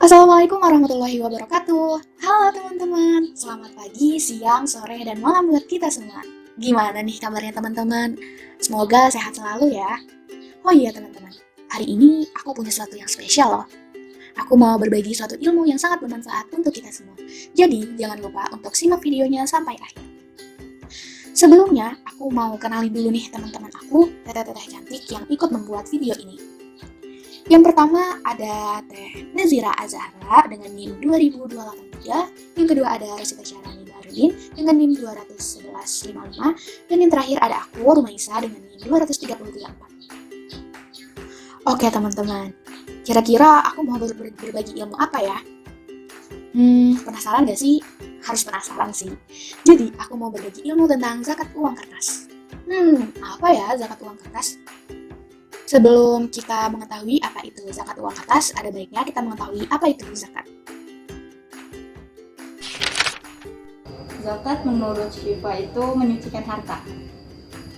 Assalamualaikum warahmatullahi wabarakatuh. Halo teman-teman, selamat pagi, siang, sore, dan malam buat kita semua. Gimana nih kabarnya teman-teman? Semoga sehat selalu ya. Oh iya teman-teman, hari ini aku punya sesuatu yang spesial loh. Aku mau berbagi suatu ilmu yang sangat bermanfaat untuk kita semua. Jadi jangan lupa untuk simak videonya sampai akhir. Sebelumnya, aku mau kenalin dulu nih teman-teman aku, teteh-teteh cantik yang ikut membuat video ini. Yang pertama ada Teh Nazira Azahra dengan NIM 2283, yang kedua ada Rosita Syarani Baharudin dengan NIM 21155, dan yang terakhir ada aku, Rumaisa, dengan NIM 2334. Oke teman-teman, kira-kira aku mau berbagi ilmu apa ya? Penasaran gak sih? Harus penasaran sih. Jadi, aku mau berbagi ilmu tentang zakat uang kertas. Apa ya zakat uang kertas? Sebelum kita mengetahui apa itu zakat uang kertas, ada baiknya kita mengetahui apa itu zakat. Zakat menurut Syifa itu menyucikan harta.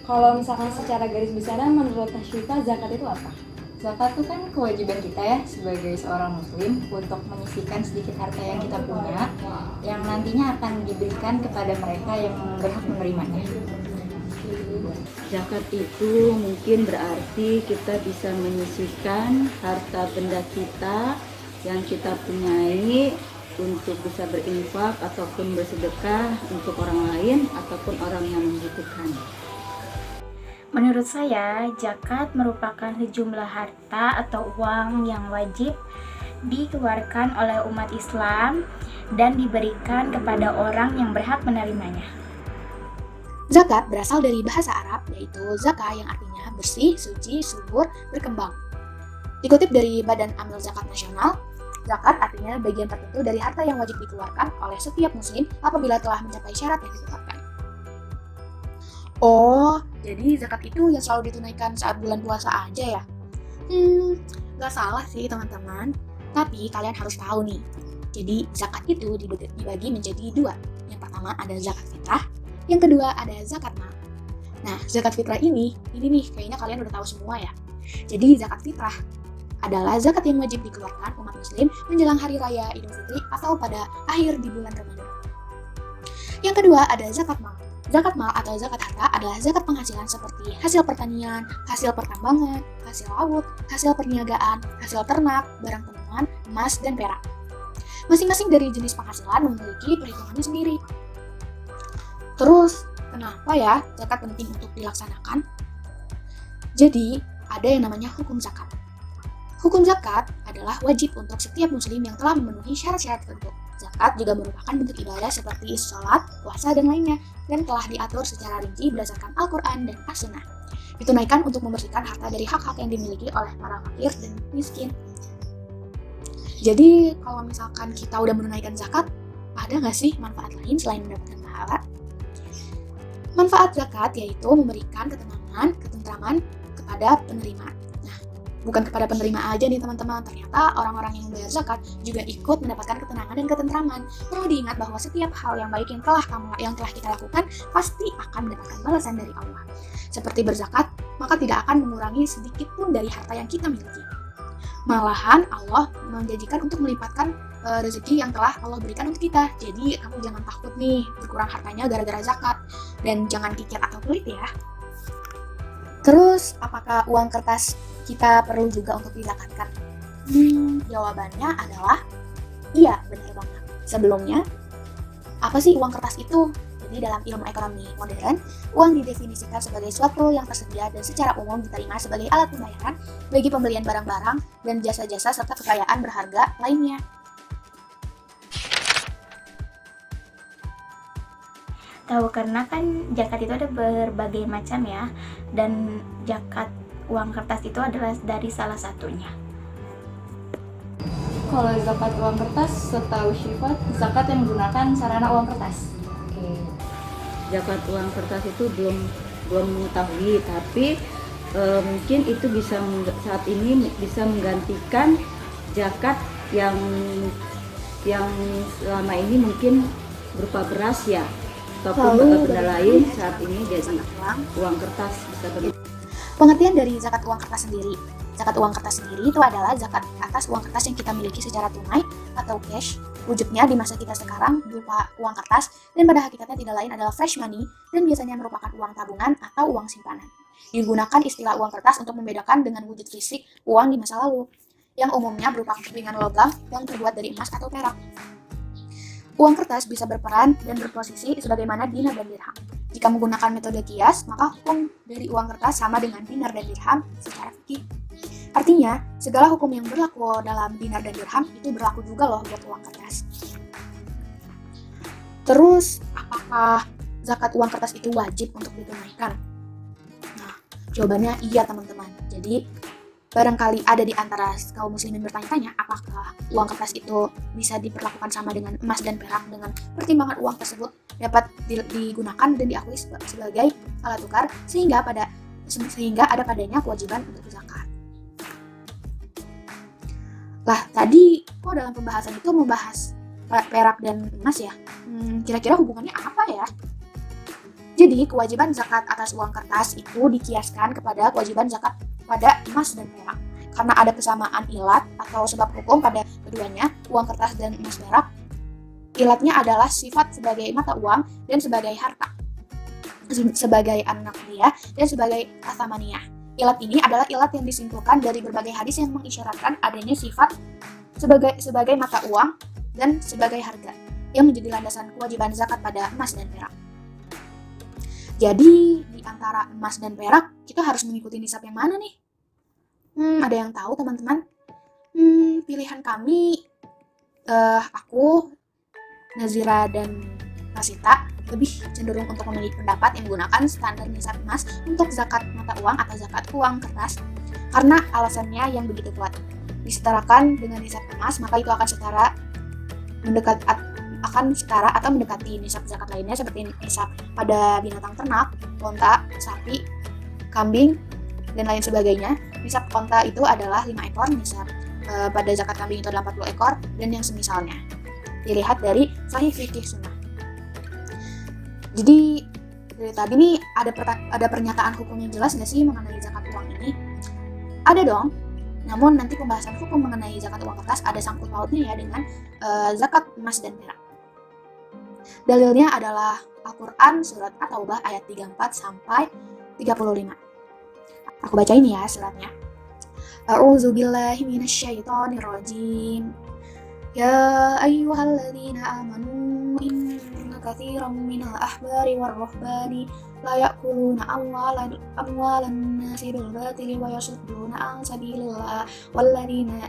Kalau misalkan secara garis besar, menurut Syifa zakat itu apa? Zakat itu kan kewajiban kita ya sebagai seorang muslim untuk menyisihkan sedikit harta yang kita punya yang nantinya akan diberikan kepada mereka yang berhak menerimanya. Zakat itu mungkin berarti kita bisa menyisihkan harta benda kita yang kita punyai untuk bisa berinfak ataupun bersedekah untuk orang lain ataupun orang yang membutuhkan. Menurut saya, zakat merupakan sejumlah harta atau uang yang wajib dikeluarkan oleh umat Islam dan diberikan kepada orang yang berhak menerimanya. Zakat berasal dari bahasa Arab, yaitu zakah yang artinya bersih, suci, subur, berkembang. Dikutip dari Badan Amil Zakat Nasional, zakat artinya bagian tertentu dari harta yang wajib dikeluarkan oleh setiap muslim apabila telah mencapai syarat yang ditetapkan. Oh, jadi zakat itu yang selalu ditunaikan saat bulan puasa aja ya? Gak salah sih teman-teman, tapi kalian harus tahu nih. Jadi zakat itu dibagi menjadi dua. Yang pertama ada zakat fitrah, yang kedua ada zakat mal. Nah, zakat fitrah ini nih kayaknya kalian udah tahu semua ya. Jadi zakat fitrah adalah zakat yang wajib dikeluarkan umat muslim menjelang hari raya Idul Fitri atau pada akhir di bulan Ramadan. Yang kedua ada zakat mal. Zakat mal atau zakat harta adalah zakat penghasilan seperti hasil pertanian, hasil pertambangan, hasil laut, hasil perniagaan, hasil ternak, barang temuan, emas, dan perak. Masing-masing dari jenis penghasilan memiliki perhitungannya sendiri. Terus, kenapa ya zakat penting untuk dilaksanakan? Jadi, ada yang namanya hukum zakat. Hukum zakat adalah wajib untuk setiap muslim yang telah memenuhi syarat-syarat tertentu. Zakat juga merupakan bentuk ibadah seperti sholat, puasa, dan lainnya, dan telah diatur secara rinci berdasarkan Al-Quran dan As-Sunnah. Ditunaikan untuk membersihkan harta dari hak-hak yang dimiliki oleh para fakir dan miskin. Jadi, kalau misalkan kita udah menunaikan zakat, ada nggak sih manfaat lain selain mendapatkan pahala? Manfaat zakat yaitu memberikan ketenangan, ketentraman kepada penerima. Nah, bukan kepada penerima aja nih teman-teman, ternyata orang-orang yang membayar zakat juga ikut mendapatkan ketenangan dan ketentraman. Perlu diingat bahwa setiap hal yang baik yang telah kita lakukan pasti akan mendapatkan balasan dari Allah. Seperti berzakat, maka tidak akan mengurangi sedikit pun dari harta yang kita miliki. Malahan Allah menjanjikan untuk melipatkan rezeki yang telah Allah berikan untuk kita. Jadi kamu jangan takut nih berkurang hartanya gara-gara zakat, dan jangan kikir atau pelit ya. Terus apakah uang kertas kita perlu juga untuk dizakatkan? Jawabannya adalah iya, benar banget. Sebelumnya, apa sih uang kertas itu? Jadi dalam ilmu ekonomi modern, uang didefinisikan sebagai suatu yang tersedia dan secara umum diterima sebagai alat pembayaran bagi pembelian barang-barang dan jasa-jasa serta kekayaan berharga lainnya. Tahu, karena kan zakat itu ada berbagai macam ya, dan zakat uang kertas itu adalah dari salah satunya. Kalau zakat uang kertas, setahu Syifa, zakat yang menggunakan sarana uang kertas. Zakat uang kertas itu belum mengetahui, tapi mungkin itu bisa saat ini bisa menggantikan zakat yang selama ini mungkin berupa beras ya, ataupun benda lain saat ini jadi uang kertas bisa Pengertian dari zakat uang kertas sendiri. Zakat uang kertas sendiri itu adalah zakat atas uang kertas yang kita miliki secara tunai atau cash. Wujudnya di masa kita sekarang berupa uang kertas dan pada hakikatnya tidak lain adalah fresh money dan biasanya merupakan uang tabungan atau uang simpanan. Digunakan istilah uang kertas untuk membedakan dengan wujud fisik uang di masa lalu, yang umumnya berupa kepingan logam yang terbuat dari emas atau perak. Uang kertas bisa berperan dan berposisi sebagaimana dinar dan dirham. Jika menggunakan metode kias, maka hukum dari uang kertas sama dengan dinar dan dirham secara fikih. Artinya, segala hukum yang berlaku dalam dinar dan dirham itu berlaku juga loh buat uang kertas. Terus, apakah zakat uang kertas itu wajib untuk ditunaikan? Nah, jawabannya iya teman-teman. Jadi, barangkali ada di antara kaum muslimin bertanya-tanya apakah uang kertas itu bisa diperlakukan sama dengan emas dan perak dengan pertimbangan uang tersebut dapat digunakan dan diakui sebagai alat tukar sehingga ada padanya kewajiban untuk zakat. Lah, tadi kok dalam pembahasan itu membahas perak dan emas ya? Kira-kira hubungannya apa ya? Jadi, kewajiban zakat atas uang kertas itu dikiaskan kepada kewajiban zakat pada emas dan perak. Karena ada kesamaan ilat atau sebab hukum pada keduanya, uang kertas dan emas perak. Ilatnya adalah sifat sebagai mata uang dan sebagai harta, sebagai anak dia dan sebagai athamaniyah. Ilat ini adalah ilat yang disimpulkan dari berbagai hadis yang mengisyaratkan adanya sifat sebagai mata uang dan sebagai harga yang menjadi landasan kewajiban zakat pada emas dan perak. Jadi, di antara emas dan perak, kita harus mengikuti nisab yang mana nih? Ada yang tahu teman-teman? Pilihan kami, aku, Nazira, dan Rasita lebih cenderung untuk memilih pendapat yang menggunakan standar nisab emas untuk zakat mata uang atau zakat uang kertas karena alasannya yang begitu kuat. Disetarakan dengan nisab emas, maka itu akan setara atau mendekati nisab zakat lainnya seperti nisab pada binatang ternak, onta, sapi, kambing, dan lain sebagainya. Nisab onta itu adalah 5 ekor, nisab pada zakat kambing itu adalah 40 ekor, dan yang semisalnya. Dilihat dari Sahih Fikih Sunnah. Jadi dari tadi nih ada pernyataan hukum yang jelas nggak sih mengenai zakat uang ini? Ada dong. Namun nanti pembahasan hukum mengenai zakat uang kertas ada sangkut pautnya ya dengan zakat emas dan perak. Dalilnya adalah Al-Quran surat At-Taubah ayat 34 sampai 35. Aku bacain ya suratnya. A'udzu billahi minasyaitonir rajim. Ya ayyuhalladzina amanu inna katsiran minal ahbari war-ruhbani la ya'kuluna amwalan nasi bil batili wa yasudduna an sabilillah walladzina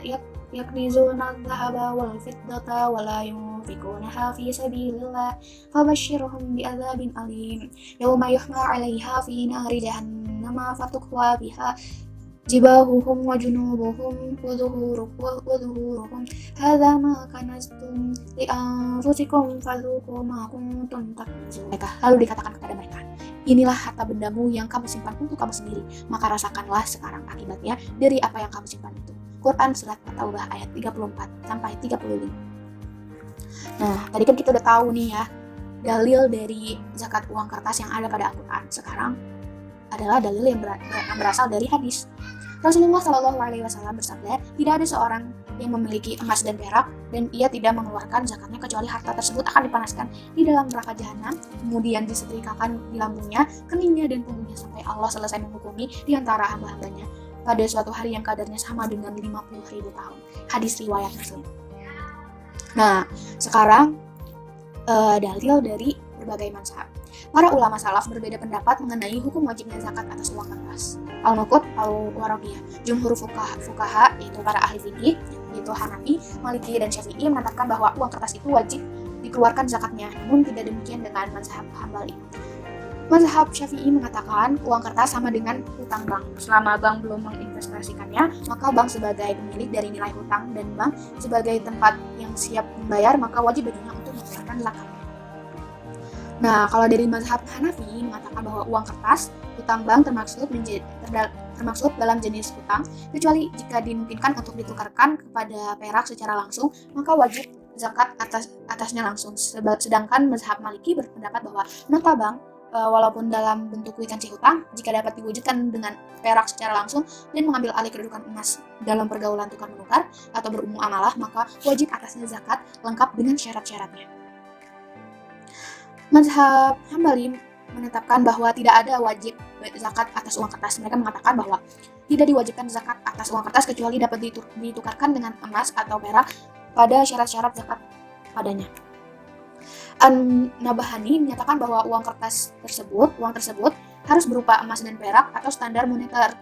yaknizuna adh-dhahaba wal fiddata wa la yunfikunaha fi sabilillah fabashshirhum bi'adzabin alim yawma yuhma 'alaiha fi nari jahannama fatukwa biha jibahuhum wa junubuhum wa zuhuruhum hadza ma kanaztum li anfusikum fadzuqu ma kuntum taknizun. Lalu dikatakan kepada mereka, inilah harta bendamu yang kamu simpan untuk kamu sendiri, maka rasakanlah sekarang akibatnya dari apa yang kamu simpan itu. Quran surat At-Taubah ayat 34 sampai 35. Nah, tadi kan kita udah tahu nih ya dalil dari zakat uang kertas yang ada pada Al-Quran. Sekarang adalah dalil yang berasal dari hadis. Rasulullah Shallallahu Alaihi Wasallam bersabda, tidak ada seorang yang memiliki emas dan perak dan ia tidak mengeluarkan zakatnya kecuali harta tersebut akan dipanaskan di dalam neraka jahanam, kemudian disetrikakan di lambungnya, keningnya dan punggungnya sampai Allah selesai menghukumi di antara hamba-hambanya pada suatu hari yang kadarnya sama dengan 50.000 tahun. Hadis riwayat Muslim. Nah, sekarang dalil dari berbagai mazhab. Para ulama salaf berbeda pendapat mengenai hukum wajibnya zakat atas uang kertas. Al-Nuqud Al-Waraqiyah. Jumhur fuqaha yaitu para ahli fikih yaitu Hanafi, Maliki dan Syafi'i menetapkan bahwa uang kertas itu wajib dikeluarkan zakatnya, namun tidak demikian dengan mazhab Hambali. Mazhab Syafi'i mengatakan uang kertas sama dengan hutang bank. Selama bank belum menginvestasikannya, maka bank sebagai pemilik dari nilai hutang dan bank sebagai tempat yang siap membayar, maka wajib baginya untuk mengeluarkan zakatnya. Nah, kalau dari mazhab Hanafi mengatakan bahwa uang kertas, hutang bank termaksud dalam jenis hutang, kecuali jika dimungkinkan untuk ditukarkan kepada perak secara langsung, maka wajib zakat atasnya langsung. Sedangkan mazhab Maliki berpendapat bahwa nota bank walaupun dalam bentuk kwitansi hutang, jika dapat diwujudkan dengan perak secara langsung dan mengambil alih kedudukan emas dalam pergaulan tukar-menukar atau bermuamalah, maka wajib atasnya zakat lengkap dengan syarat-syaratnya. Mazhab Hambali menetapkan bahwa tidak ada wajib zakat atas uang kertas. Mereka mengatakan bahwa tidak diwajibkan zakat atas uang kertas kecuali dapat ditukarkan dengan emas atau perak pada syarat-syarat zakat padanya. An-Nabahani menyatakan bahwa uang tersebut harus berupa emas dan perak atau standar moneter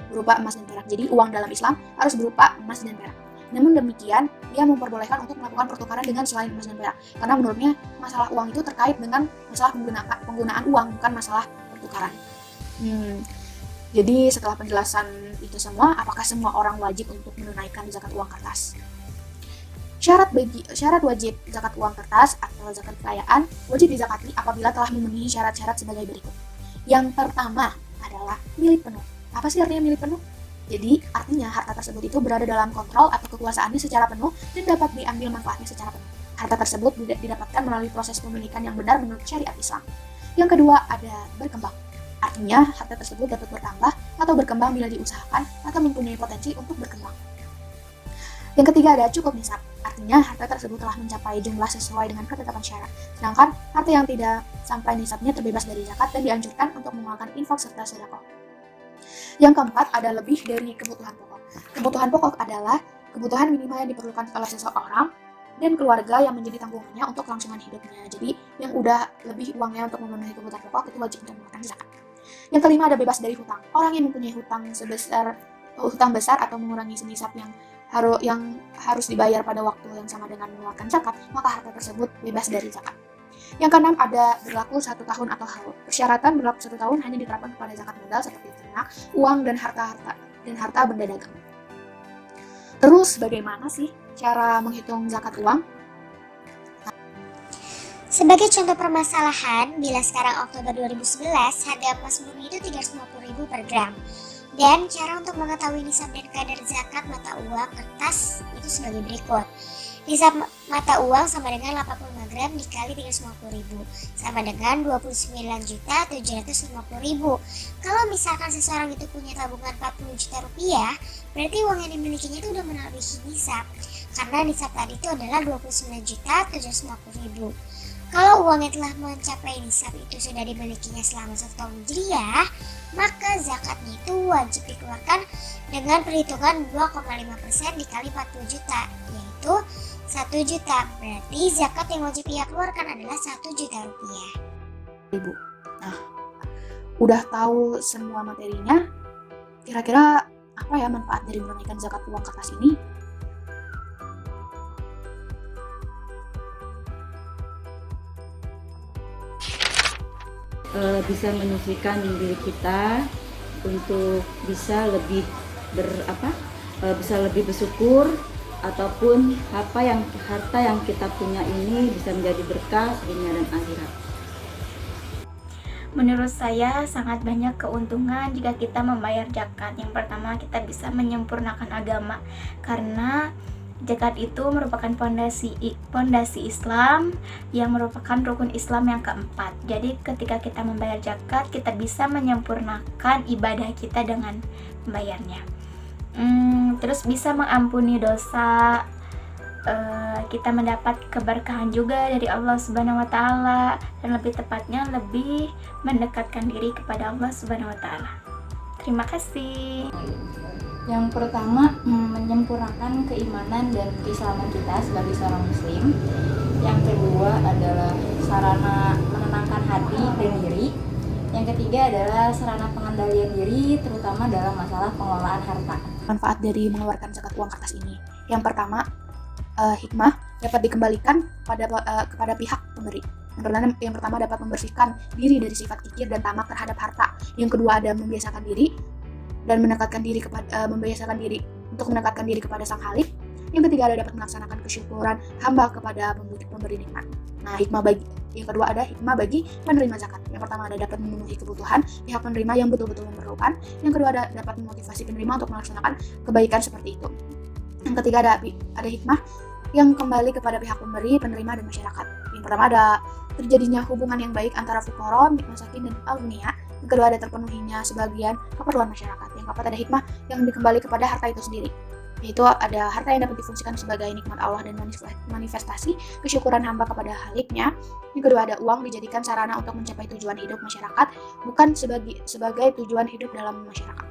berupa emas dan perak. Jadi uang dalam Islam harus berupa emas dan perak. Namun demikian, dia memperbolehkan untuk melakukan pertukaran dengan selain emas dan perak. Karena menurutnya masalah uang itu terkait dengan masalah penggunaan uang, bukan masalah pertukaran. Jadi setelah penjelasan itu semua, apakah semua orang wajib untuk menunaikan zakat uang kertas? Syarat wajib zakat uang kertas atau zakat kekayaan wajib dizakati apabila telah memenuhi syarat-syarat sebagai berikut. Yang pertama adalah milik penuh. Apa sih artinya milik penuh? Jadi artinya harta tersebut itu berada dalam kontrol atau kekuasaannya secara penuh dan dapat diambil manfaatnya secara penuh. Harta tersebut didapatkan melalui proses pemilikan yang benar menurut syariat Islam. Yang kedua ada berkembang. Artinya harta tersebut dapat bertambah atau berkembang bila diusahakan atau mempunyai potensi untuk berkembang. Yang ketiga ada cukup nisab. Artinya harta tersebut telah mencapai jumlah sesuai dengan ketetapan syariat. Sedangkan harta yang tidak sampai nisabnya terbebas dari zakat dan dianjurkan untuk mengeluarkan infak serta sedekah. Yang keempat ada lebih dari kebutuhan pokok. Kebutuhan pokok adalah kebutuhan minimal yang diperlukan oleh seseorang dan keluarga yang menjadi tanggungannya untuk kelangsungan hidupnya. Jadi yang udah lebih uangnya untuk memenuhi kebutuhan pokok itu wajib untuk mengeluarkan zakat. Yang kelima ada bebas dari hutang. Orang yang mempunyai hutang besar atau mengurangi senisab yang harus dibayar pada waktu yang sama dengan mengeluarkan zakat, maka harta tersebut bebas dari zakat. Yang keenam ada berlaku 1 tahun atau haul. Persyaratan berlaku 1 tahun hanya diterapkan kepada zakat modal seperti ternak, uang dan harta benda dagang. Terus bagaimana sih cara menghitung zakat uang? Sebagai contoh permasalahan, bila sekarang Oktober 2011 harga emas murni itu 350.000 per gram. Dan cara untuk mengetahui nisab dan kadar zakat mata uang kertas itu sebagai berikut. Nisab mata uang sama dengan 85 gram dikali 350.000 sama dengan 29.750.000. Kalau misalkan seseorang itu punya tabungan 40 juta rupiah, berarti uang yang dimilikinya itu udah melebihi nisab. Karena nisab tadi itu adalah 29.750.000. Kalau uangnya telah mencapai nisab itu sudah dimilikinya selama 1 tahun hijriah, maka zakatnya itu wajib dikeluarkan dengan perhitungan 2,5% dikali 40 juta, yaitu 1 juta. Berarti zakat yang wajib ia keluarkan adalah 1 juta rupiah. Ibu. Nah, udah tahu semua materinya, kira-kira apa ya manfaat dari menunaikan zakat uang kertas ini? Bisa menyucikan diri kita untuk bisa lebih bisa lebih bersyukur, ataupun harta yang kita punya ini bisa menjadi berkah dunia dan akhirat. Menurut saya sangat banyak keuntungan jika kita membayar zakat. Yang pertama, kita bisa menyempurnakan agama karena zakat itu merupakan pondasi Islam yang merupakan rukun Islam yang keempat. Jadi ketika kita membayar zakat, kita bisa menyempurnakan ibadah kita dengan membayarnya. Terus bisa mengampuni dosa, kita mendapat keberkahan juga dari Allah Subhanahu wa Ta'ala, dan lebih tepatnya lebih mendekatkan diri kepada Allah Subhanahu wa Ta'ala. Terima kasih. Yang pertama, menyempurnakan keimanan dan keislaman kita sebagai seorang muslim. Yang kedua adalah sarana menenangkan hati dan diri. Yang ketiga adalah sarana pengendalian diri, terutama dalam masalah pengelolaan harta. Manfaat dari mengeluarkan zakat uang kertas ini. Yang pertama, hikmah dapat dikembalikan kepada pihak pemberi. Yang pertama dapat membersihkan diri dari sifat kikir dan tamak terhadap harta. Yang kedua ada membiasakan diri dan membiasakan diri untuk mendekatkan diri kepada Sang Khalik. Yang ketiga ada dapat melaksanakan kesyukuran hamba kepada pemberi nikmat. Nah, yang kedua ada hikmah bagi penerima zakat. Yang pertama ada dapat memenuhi kebutuhan pihak penerima yang betul-betul memerlukan. Yang kedua ada dapat memotivasi penerima untuk melaksanakan kebaikan seperti itu. Yang ketiga ada hikmah yang kembali kepada pihak pemberi, penerima, dan masyarakat. Yang pertama ada terjadinya hubungan yang baik antara fuqara, masakin, dan aghnia. Yang kedua, ada terpenuhinya sebagian keperluan masyarakat. Yang keempat, ada hikmah yang dikembali kepada harta itu sendiri, yaitu ada harta yang dapat difungsikan sebagai nikmat Allah dan manifestasi kesyukuran hamba kepada Haliknya. Yang kedua, ada uang dijadikan sarana untuk mencapai tujuan hidup masyarakat, bukan sebagai tujuan hidup dalam masyarakat.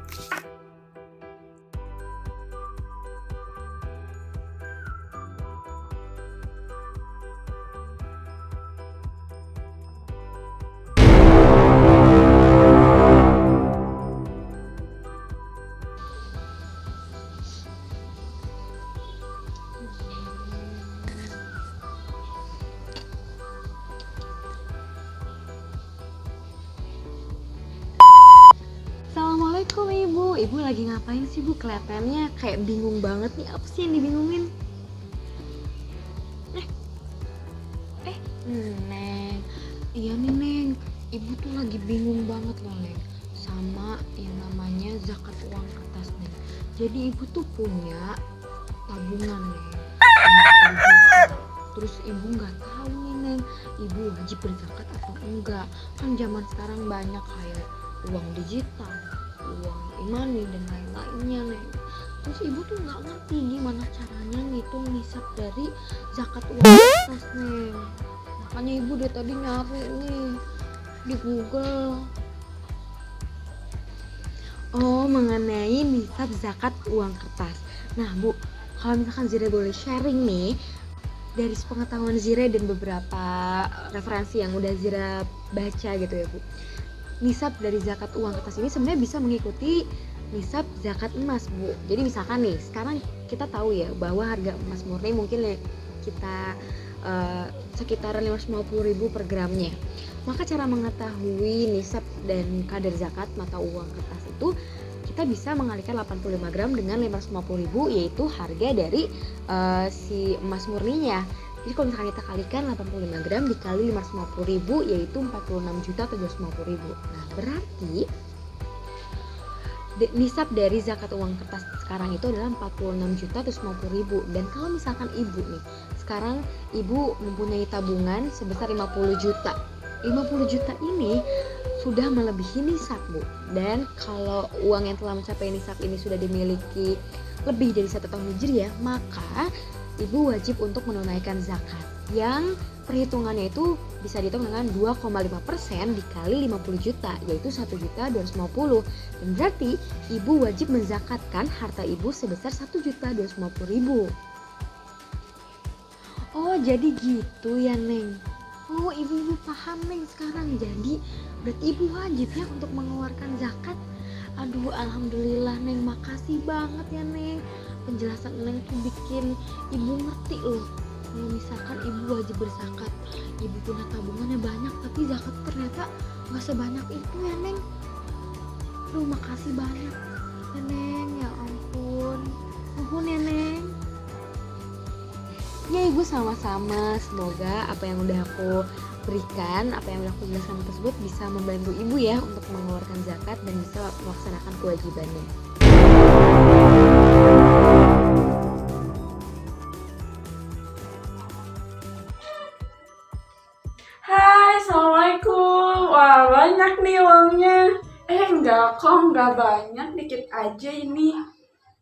Assalamualaikum Ibu. Ibu lagi ngapain sih Bu? Kelihatannya kayak bingung banget nih. Apa sih yang dibingungin? Neng. Iya nih Neng. Ibu tuh lagi bingung banget loh Neng, sama yang namanya zakat uang kertas Neng. Jadi Ibu tuh punya tabungan Neng, 50 juta. Terus Ibu nggak tahu nih Neng, Ibu wajib berzakat atau enggak. Kan zaman sekarang banyak kayak uang digital, uang e-money dan lain-lainnya Neng. Terus Ibu tuh nggak ngerti gimana caranya ngitung nisab dari zakat uang kertas Neng. Makanya Ibu dari tadi nyari nih di Google. Oh, mengenai nisab zakat uang kertas. Nah Bu, kalau misalkan Zira boleh sharing nih dari sepengetahuan Zira dan beberapa referensi yang udah Zira baca gitu ya Bu, nisab dari zakat uang kertas ini sebenarnya bisa mengikuti nisab zakat emas Bu. Jadi misalkan nih, sekarang kita tahu ya bahwa harga emas murni mungkin ya kita sekitaran 550.000 per gramnya. Maka cara mengetahui nisab dan kadar zakat mata uang kertas itu, kita bisa mengalihkan 85 gram dengan 550.000, yaitu harga dari si emas murninya. Jadi kalau misalkan kita kalikan 85 gram dikali 550.000, yaitu 46.750.000. Nah berarti nisab dari zakat uang kertas sekarang itu adalah 46.750.000. Dan kalau misalkan Ibu nih, sekarang Ibu mempunyai tabungan sebesar 50 juta. 50 juta ini sudah melebihi nisab Bu. Dan kalau uang yang telah mencapai nisab ini sudah dimiliki lebih dari 1 tahun hijriah, maka Ibu wajib untuk menunaikan zakat, yang perhitungannya itu bisa dihitung dengan 2,5% dikali 50 juta, yaitu 1.250.000. Dan berarti Ibu wajib menzakatkan harta Ibu sebesar 1.250.000. Oh jadi gitu ya Neng. Oh Ibu paham Neng sekarang. Jadi berarti Ibu wajib ya untuk mengeluarkan zakat. Aduh alhamdulillah Neng, makasih banget ya Neng. Penjelasan Neng tuh bikin Ibu ngerti loh. Kalau misalkan Ibu wajib berzakat, Ibu punya tabungannya banyak, tapi zakat ternyata gak sebanyak itu ya Neng. Aduh makasih banyak ya Neng, ya ampun. Nuhun ya Neng. Ya Ibu sama-sama, semoga apa yang udah aku berikan, apa yang udah aku jelaskan tersebut bisa membantu Ibu ya untuk mengeluarkan zakat dan bisa melaksanakan kewajibannya. Hai, Assalamualaikum. Wah, banyak nih uangnya. Enggak kok, enggak banyak, dikit aja ini.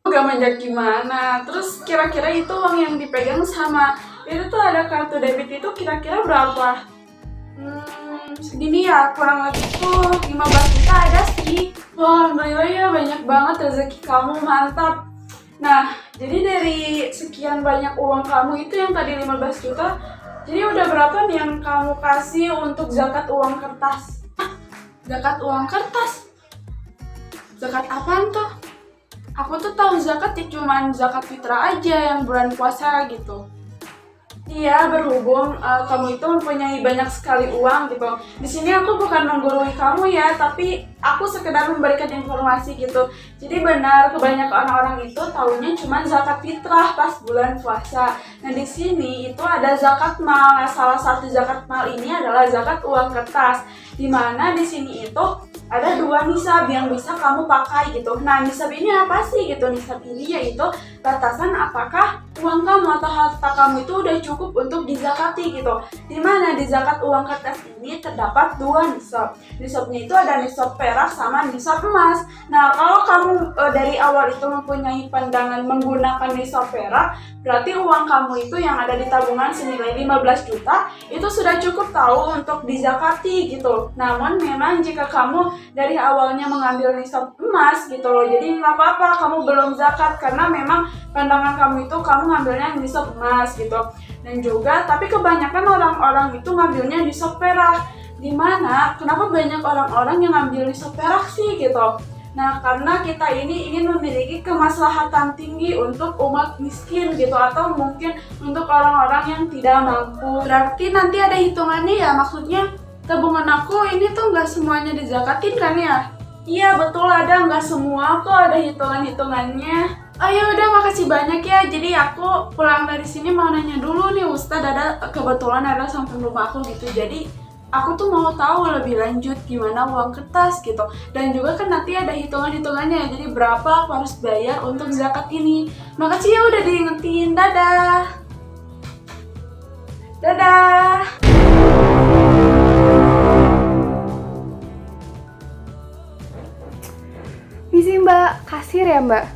Gak banyak gimana. Terus kira-kira itu uang yang dipegang sama itu tuh ada kartu debit itu kira-kira berapa? Segini ya, kurang lebih tuh 15 juta ada sih. Wah, alhamdulillah ya, banyak banget rezeki kamu, mantap. Nah, jadi dari sekian banyak uang kamu itu yang tadi 15 juta, jadi udah berapa nih yang kamu kasih untuk zakat uang kertas? Zakat uang kertas? Zakat apaan tuh? Aku tuh tahu zakat ya cuman zakat fitrah aja yang bulan puasa gitu. Iya, berhubung kamu itu mempunyai banyak sekali uang gitu. Di sini aku bukan menggurui kamu ya, tapi aku sekedar memberikan informasi gitu. Jadi benar, kebanyakan orang itu taunya cuma zakat fitrah pas bulan puasa. Nah di sini itu ada zakat mal. Nah, salah satu zakat mal ini adalah zakat uang kertas. Dimana di sini itu ada 2 nisab yang bisa kamu pakai gitu. Nah nisab ini apa sih gitu? Nisab ini yaitu batasan apakah uang kamu atau harta kamu itu udah cukup untuk dizakati gitu. Dimana di zakat uang kertas ini terdapat 2 nisab. Nisabnya itu ada nisab perak sama nisab emas. Nah kalau kamu dari awal itu mempunyai pandangan menggunakan nisab perak, berarti uang kamu itu yang ada di tabungan senilai 15 juta itu sudah cukup tahu untuk dizakati gitu. Namun memang jika kamu dari awalnya mengambil nisab emas gitu loh, jadi nggak apa-apa kamu belum zakat karena memang pandangan kamu itu kamu ngambilnya nisab emas gitu. Dan juga tapi kebanyakan orang-orang itu ngambilnya nisab perak. Dimana kenapa banyak orang-orang yang ngambil nisab perak sih gitu? Nah karena kita ini ingin memiliki kemaslahatan tinggi untuk umat miskin gitu, atau mungkin untuk orang-orang yang tidak mampu. Berarti nanti ada hitungannya ya, maksudnya tabungan aku ini tuh nggak semuanya dizakatin kan ya? Iya betul, ada, nggak semua kok, ada hitungan-hitungannya. Ayo udah, makasih banyak ya. Jadi aku pulang dari sini mau nanya dulu nih Ustadz, ada kebetulan ada samping rumah aku gitu. Jadi aku tuh mau tahu lebih lanjut gimana uang kertas gitu. Dan juga kan nanti ada hitungan-hitungannya. Jadi berapa aku harus bayar untuk zakat ini. Makasih ya udah diingetin. Dadah. Dadah. Misi Mbak, kasir ya Mbak?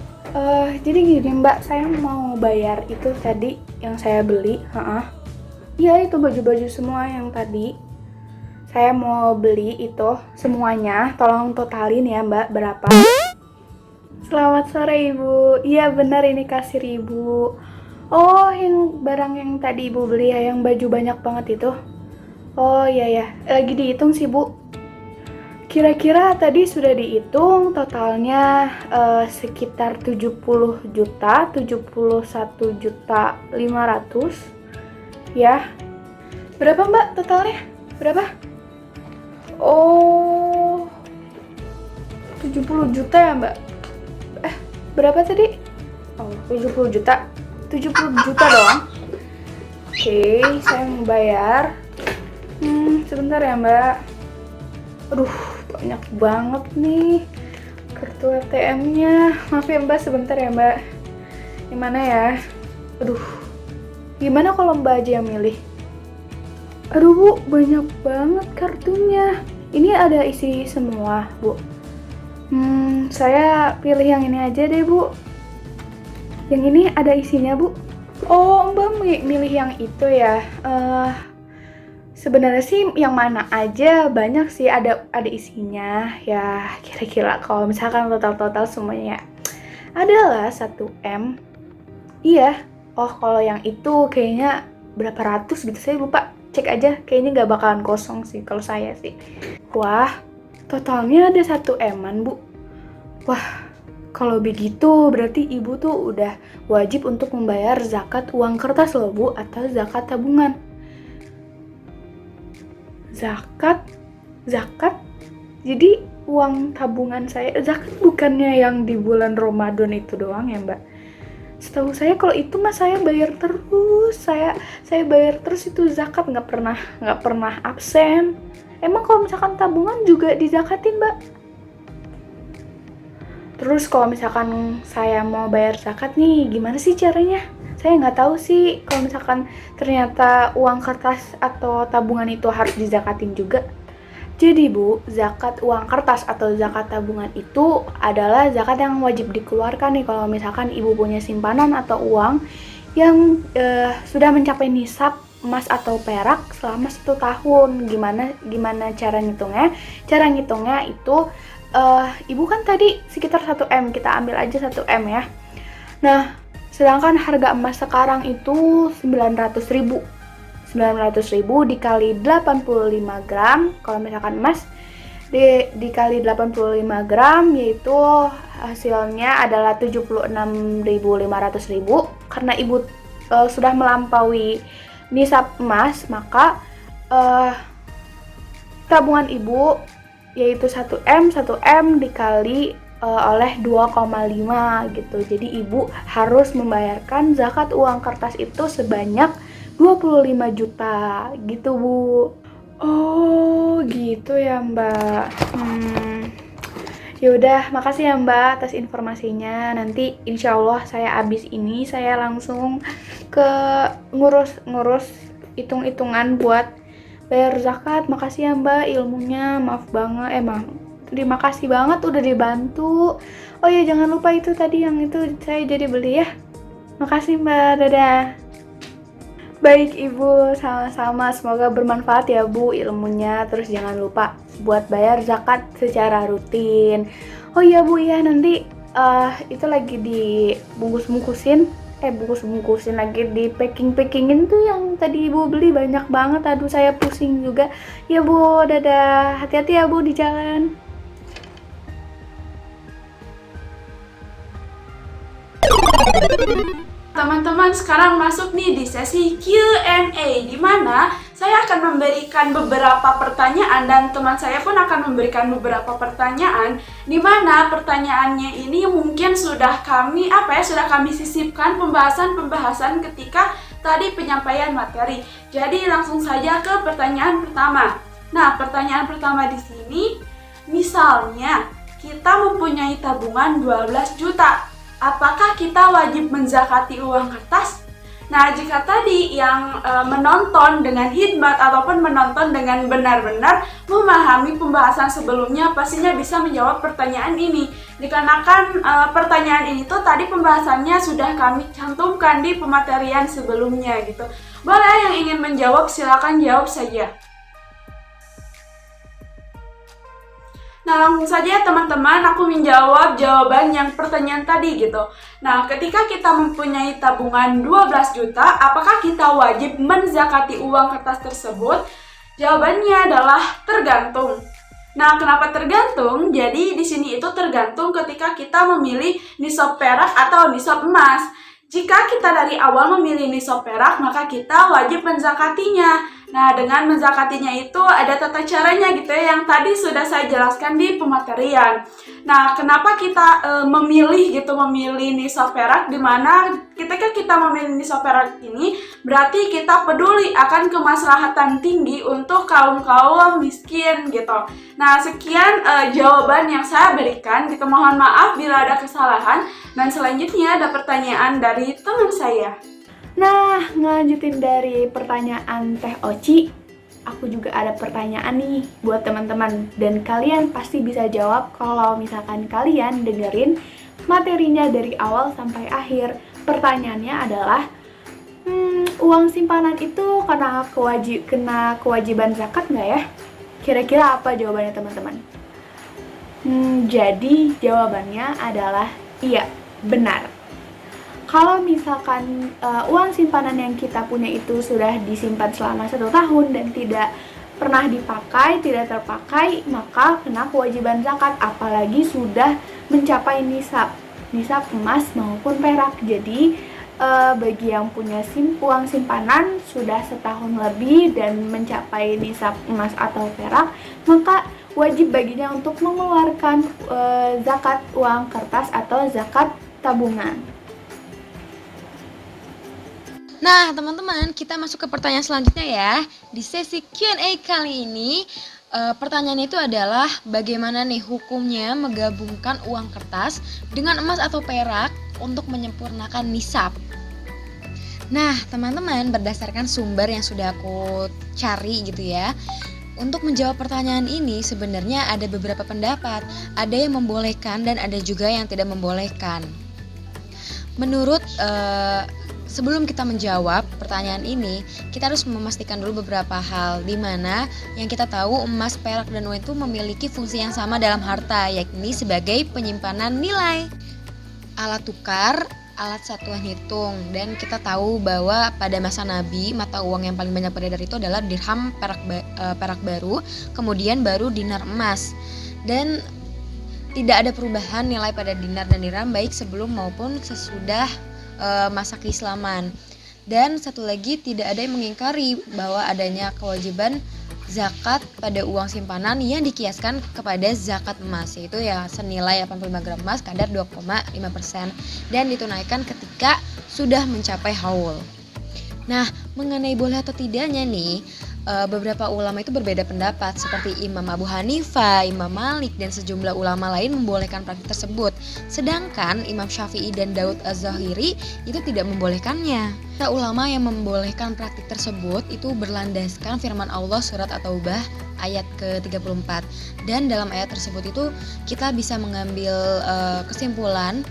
Jadi gini Mbak, saya mau bayar itu tadi yang saya beli. Iya itu baju-baju semua yang tadi. Saya mau beli itu semuanya, tolong totalin ya Mbak, berapa? Selamat sore Ibu. Iya benar, ini kasir Ibu. Oh, yang barang yang tadi Ibu beli ya, yang baju banyak banget itu. Oh iya ya, lagi dihitung sih Bu. Kira-kira tadi sudah dihitung totalnya sekitar 70 juta, 71 juta 500 ya. Berapa Mbak totalnya? Berapa? Oh, 70 juta ya Mbak? Berapa tadi? Oh, 70 juta. 70 juta doang. Oke, saya mau bayar. Sebentar ya Mbak. Aduh, banyak banget nih kartu ATM-nya. Maaf ya Mbak, sebentar ya Mbak. Gimana ya? Aduh, gimana kalau Mbak aja yang milih? Aduh Bu, banyak banget kartunya. Ini ada isi semua Bu. Saya pilih yang ini aja deh Bu. Yang ini ada isinya Bu. Oh Mbak milih yang itu ya. Sebenarnya sih yang mana aja banyak sih, ada isinya ya. Kira-kira kalau misalkan total semuanya adalah 1M. Iya. Oh kalau yang itu kayaknya berapa ratus gitu, saya lupa. Cek aja, kayaknya nggak bakalan kosong sih kalau saya sih. Wah, totalnya ada 1M-an Bu. Wah, kalau begitu berarti Ibu tuh udah wajib untuk membayar zakat uang kertas loh Bu, atau zakat tabungan. Zakat? Jadi uang tabungan saya, zakat bukannya yang di bulan Ramadan itu doang ya Mbak? Setahu saya kalau itu mah saya bayar terus, saya bayar terus itu zakat, nggak pernah absen. Emang kalau misalkan tabungan juga dizakatin Mbak? Terus kalau misalkan saya mau bayar zakat nih, gimana sih caranya? Saya nggak tahu sih kalau misalkan ternyata uang kertas atau tabungan itu harus dizakatin juga. Jadi Bu, zakat uang kertas atau zakat tabungan itu adalah zakat yang wajib dikeluarkan nih kalau misalkan Ibu punya simpanan atau uang yang sudah mencapai nisab emas atau perak selama 1 tahun. Gimana cara ngitungnya? Cara ngitungnya itu Ibu kan tadi sekitar 1M, kita ambil aja 1M ya. Nah, sedangkan harga emas sekarang itu 900.000 dikali 85 gram. Kalau misalkan emas dikali 85 gram, yaitu hasilnya adalah 76.500.000. Karena Ibu sudah melampaui nisab emas, maka tabungan Ibu yaitu 1M dikali oleh 2,5 gitu. Jadi ibu harus membayarkan zakat uang kertas itu sebanyak 25 juta gitu, Bu. Oh, gitu ya, Mbak. Yaudah, makasih ya Mbak atas informasinya. Nanti insya Allah saya abis ini saya langsung ke ngurus hitung-hitungan buat bayar zakat. Makasih ya Mbak ilmunya. Maaf banget, terima kasih banget udah dibantu. Oh ya, jangan lupa itu tadi yang itu saya jadi beli ya. Makasih Mbak, dadah. Baik Ibu, sama-sama. Semoga bermanfaat ya Bu ilmunya. Terus jangan lupa buat bayar zakat secara rutin. Oh iya Bu ya, nanti itu lagi dibungkus-bungkusin lagi di packing-packingin tuh yang tadi Ibu beli banyak banget. Aduh saya pusing juga. Ya Bu, dadah. Hati-hati ya Bu di jalan. Teman-teman, sekarang masuk nih di sesi Q&A, di mana saya akan memberikan beberapa pertanyaan dan teman saya pun akan memberikan beberapa pertanyaan, di mana pertanyaannya ini mungkin sudah kami sisipkan pembahasan ketika tadi penyampaian materi. Jadi langsung saja ke pertanyaan pertama. Nah, pertanyaan pertama di sini, misalnya kita mempunyai tabungan 12 juta. Apakah kita wajib menzakati uang kertas? Nah, jika tadi yang menonton dengan hikmat ataupun menonton dengan benar-benar memahami pembahasan sebelumnya, pastinya bisa menjawab pertanyaan ini. Dikarenakan pertanyaan ini tuh tadi pembahasannya sudah kami cantumkan di pematerian sebelumnya gitu. Boleh yang ingin menjawab silakan jawab saja. Nah, langsung saja teman-teman, aku menjawab jawaban yang pertanyaan tadi gitu. Nah, ketika kita mempunyai tabungan 12 juta, apakah kita wajib menzakati uang kertas tersebut? Jawabannya adalah tergantung. Nah, kenapa tergantung? Jadi di sini itu tergantung ketika kita memilih nisab perak atau nisab emas. Jika kita dari awal memilih nisab perak, maka kita wajib menzakatinya. Nah, dengan menzakatinya itu ada tata caranya gitu ya, yang tadi sudah saya jelaskan di pematerian. Nah, kenapa kita memilih nisab perak, dimana ketika kita memilih nisab perak ini, berarti kita peduli akan kemaslahatan tinggi untuk kaum-kaum miskin gitu. Nah, sekian jawaban yang saya berikan gitu. Mohon maaf bila ada kesalahan. Dan selanjutnya ada pertanyaan dari teman saya. Nah, ngelanjutin dari pertanyaan Teh Oci, aku juga ada pertanyaan nih buat teman-teman. Dan kalian pasti bisa jawab kalau misalkan kalian dengerin materinya dari awal sampai akhir. Pertanyaannya adalah, uang simpanan itu kena kewajiban zakat nggak ya? Kira-kira apa jawabannya teman-teman? Jadi jawabannya adalah iya, benar. Kalau misalkan uang simpanan yang kita punya itu sudah disimpan selama 1 tahun dan tidak pernah dipakai, tidak terpakai, maka kena kewajiban zakat, apalagi sudah mencapai nisab emas maupun perak. Jadi bagi yang punya uang simpanan sudah 1 tahun lebih dan mencapai nisab emas atau perak, maka wajib baginya untuk mengeluarkan zakat uang kertas atau zakat tabungan. Nah, teman-teman, kita masuk ke pertanyaan selanjutnya ya. Di sesi Q&A kali ini, pertanyaannya itu adalah bagaimana nih hukumnya menggabungkan uang kertas dengan emas atau perak untuk menyempurnakan nisab. Nah, teman-teman, berdasarkan sumber yang sudah aku cari gitu ya, untuk menjawab pertanyaan ini sebenarnya ada beberapa pendapat. Ada yang membolehkan dan ada juga yang tidak membolehkan. Menurut sebelum kita menjawab pertanyaan ini, kita harus memastikan dulu beberapa hal, di mana yang kita tahu emas, perak, dan uang itu memiliki fungsi yang sama dalam harta, yakni sebagai penyimpanan nilai, alat tukar, alat satuan hitung. Dan kita tahu bahwa pada masa Nabi, mata uang yang paling banyak beredar itu adalah dirham perak baru, kemudian baru dinar emas. Dan tidak ada perubahan nilai pada dinar dan dirham baik sebelum maupun sesudah masa keislaman. Dan satu lagi, tidak ada yang mengingkari bahwa adanya kewajiban zakat pada uang simpanan yang dikiaskan kepada zakat emas, yaitu ya senilai 85 gram emas kadar 2,5% dan ditunaikan ketika sudah mencapai haul. Nah, mengenai boleh atau tidaknya nih, beberapa ulama itu berbeda pendapat, seperti Imam Abu Hanifah, Imam Malik, dan sejumlah ulama lain membolehkan praktik tersebut. Sedangkan Imam Syafi'i dan Daud Az-Zahiri itu tidak membolehkannya. Para ulama yang membolehkan praktik tersebut itu berlandaskan firman Allah surat At-Taubah ayat ke-34. Dan dalam ayat tersebut itu kita bisa mengambil kesimpulan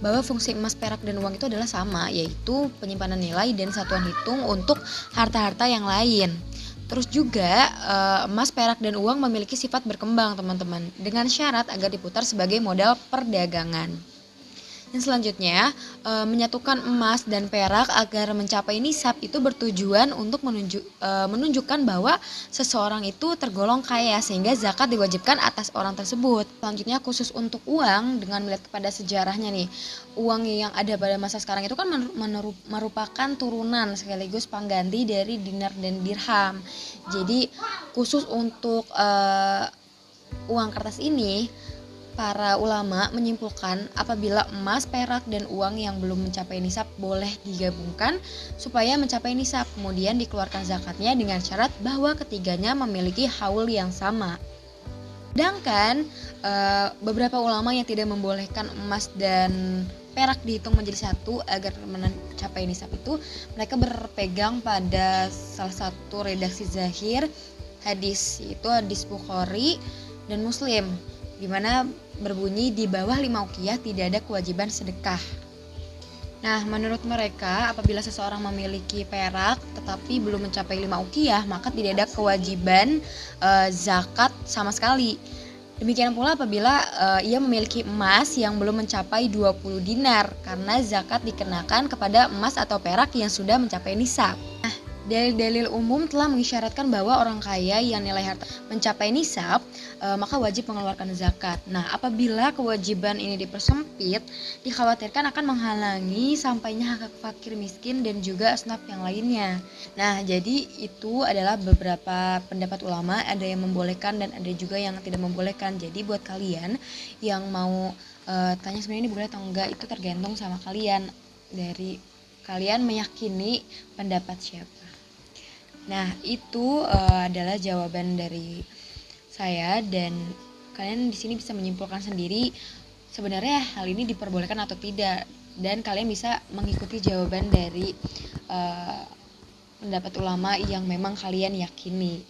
bahwa fungsi emas, perak, dan uang itu adalah sama, yaitu penyimpanan nilai dan satuan hitung untuk harta-harta yang lain. Terus juga emas, perak, dan uang memiliki sifat berkembang teman-teman, dengan syarat agar diputar sebagai modal perdagangan. Yang selanjutnya, menyatukan emas dan perak agar mencapai nisab itu bertujuan untuk menunjukkan bahwa seseorang itu tergolong kaya sehingga zakat diwajibkan atas orang tersebut. Selanjutnya, khusus untuk uang, dengan melihat kepada sejarahnya nih, uang yang ada pada masa sekarang itu kan merupakan turunan sekaligus pengganti dari dinar dan dirham. Jadi khusus untuk uang kertas ini, para ulama menyimpulkan apabila emas, perak, dan uang yang belum mencapai nisab boleh digabungkan supaya mencapai nisab, kemudian dikeluarkan zakatnya dengan syarat bahwa ketiganya memiliki haul yang sama. Sedangkan beberapa ulama yang tidak membolehkan emas dan perak dihitung menjadi satu agar mencapai nisab itu, mereka berpegang pada salah satu redaksi zahir hadis, yaitu hadis Bukhari dan Muslim, di mana berbunyi di bawah 5 uqiyah tidak ada kewajiban sedekah. Nah, menurut mereka apabila seseorang memiliki perak tetapi belum mencapai 5 uqiyah, maka tidak ada kewajiban zakat sama sekali. Demikian pula apabila ia memiliki emas yang belum mencapai 20 dinar, karena zakat dikenakan kepada emas atau perak yang sudah mencapai nisab. Nah, dalil-dalil umum telah mengisyaratkan bahwa orang kaya yang nilai harta mencapai nisab maka wajib mengeluarkan zakat. Nah, apabila kewajiban ini dipersempit, dikhawatirkan akan menghalangi sampainya hak fakir miskin dan juga asnaf yang lainnya. Nah, jadi itu adalah beberapa pendapat ulama, ada yang membolehkan dan ada juga yang tidak membolehkan. Jadi buat kalian yang mau tanya sebenarnya ini boleh atau enggak, itu tergantung sama kalian, dari kalian meyakini pendapat siapa. Nah, itu adalah jawaban dari saya, dan kalian di sini bisa menyimpulkan sendiri sebenarnya hal ini diperbolehkan atau tidak, dan kalian bisa mengikuti jawaban dari pendapat ulama yang memang kalian yakini.